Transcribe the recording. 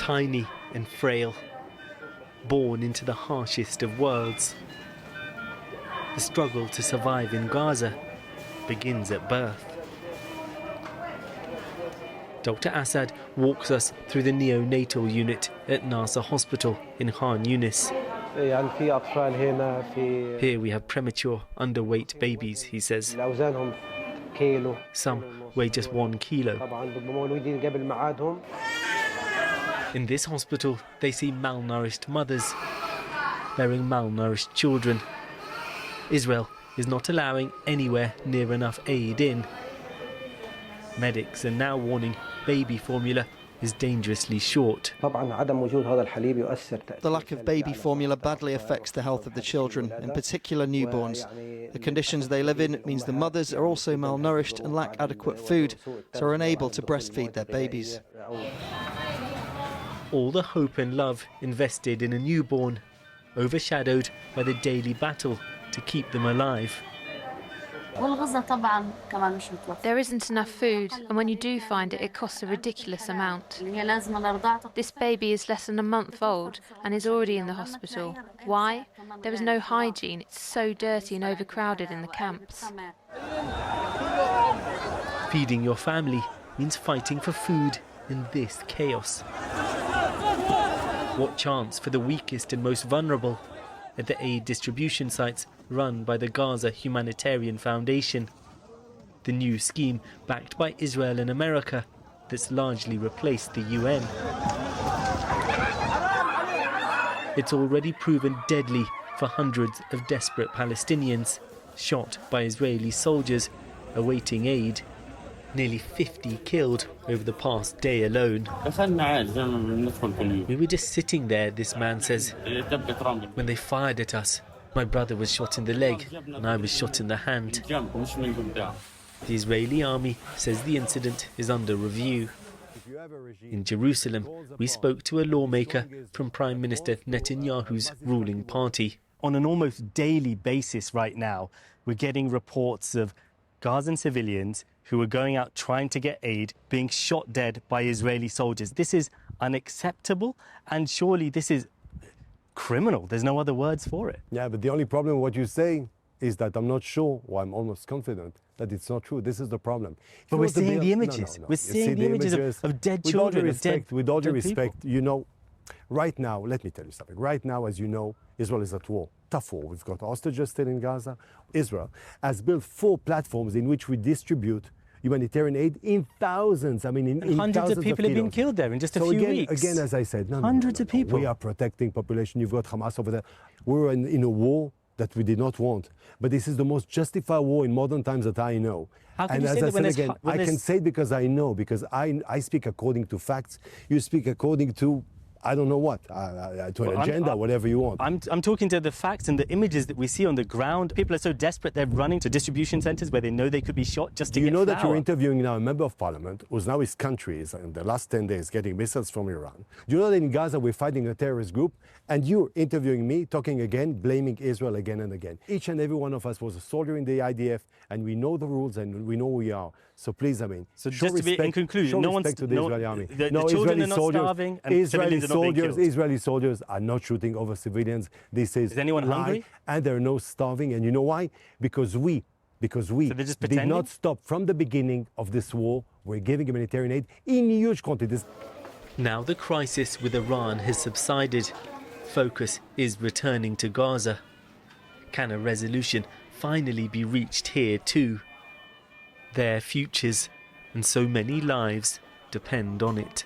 tiny and frail, born into the harshest of worlds. The struggle to survive in Gaza begins at birth. Dr. Assad walks us through the neonatal unit at Nasser Hospital in Khan Yunis. Here we have premature, underweight babies, he says. Some weigh just 1 kilo. In this hospital, they see malnourished mothers bearing malnourished children. Israel is not allowing anywhere near enough aid in. Medics are now warning baby formula is dangerously short. The lack of baby formula badly affects the health of the children, in particular newborns. The conditions they live in means the mothers are also malnourished and lack adequate food, so are unable to breastfeed their babies. All the hope and love invested in a newborn, overshadowed by the daily battle to keep them alive. There isn't enough food, and when you do find it, it costs a ridiculous amount. This baby is less than a month old and is already in the hospital. Why? There is no hygiene. It's so dirty and overcrowded in the camps. Feeding your family means fighting for food in this chaos. What chance for the weakest and most vulnerable at the aid distribution sites run by the Gaza Humanitarian Foundation, the new scheme backed by Israel and America that's largely replaced the UN. It's already proven deadly for hundreds of desperate Palestinians shot by Israeli soldiers awaiting aid. Nearly 50 killed over the past day alone. We were just sitting there, this man says, when they fired at us. My brother was shot in the leg and I was shot in the hand. The Israeli army says the incident is under review. In Jerusalem, we spoke to a lawmaker from Prime Minister Netanyahu's ruling party. On an almost daily basis right now, we're getting reports of Gazan civilians who are going out trying to get aid being shot dead by Israeli soldiers. This is unacceptable, and surely this is criminal. There's no other words for it. Yeah, but the only problem with what you say is that I'm not sure, or I'm almost confident, that it's not true. This is the problem. But we're seeing the images. We're seeing the images of dead children, with all due respect, you know, right now, let me tell you something. Right now, as you know, Israel is at war. Tough war. We've got hostages still in Gaza. Israel has built 4 platforms in which we distribute humanitarian aid in thousands. I mean, in hundreds of people have been killed there in just a few weeks. Again, as I said, hundreds of people. We are protecting population. You've got Hamas over there. We're in a war that we did not want. But this is the most justified war in modern times that I know. How can and you as say I that said again, I can say it because I know, because I speak according to facts. You speak according to I don't know what, to an agenda, whatever you want. I'm talking to the facts and the images that we see on the ground. People are so desperate, they're running to distribution centres where they know they could be shot just to get flour. You know that you're interviewing now a member of parliament who's now his country is in the last 10 days getting missiles from Iran. Do you know that in Gaza we're fighting a terrorist group? And you're interviewing me, talking again, blaming Israel again and again. Each and every one of us was a soldier in the IDF, and we know the rules and we know who we are. So please, I mean, so just to be in conclusion, no one's to the Israeli army. The children are not starving, and civilians are not being killed. Israeli soldiers are not shooting over civilians. This is anyone hungry? And there are no starving. And you know why? Because we did not stop from the beginning of this war. We're giving humanitarian aid in huge quantities. Now the crisis with Iran has subsided. Focus is returning to Gaza. Can a resolution finally be reached here too? Their futures and so many lives depend on it.